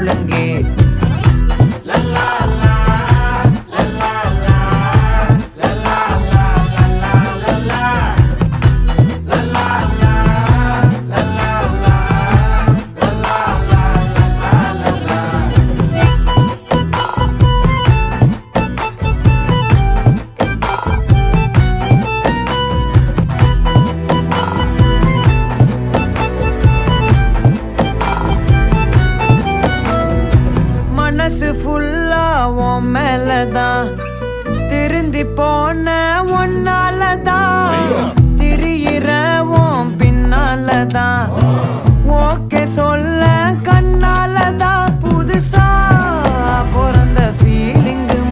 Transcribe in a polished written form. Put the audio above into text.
ஒழுங்கே. மனசு ஃபுல்லா உன் மேலதான், திருந்தி போன ஒன்னாலதான், திரியிற உன் பின்னாலதான், ஓகே சொல்ல கண்ணாலதான்,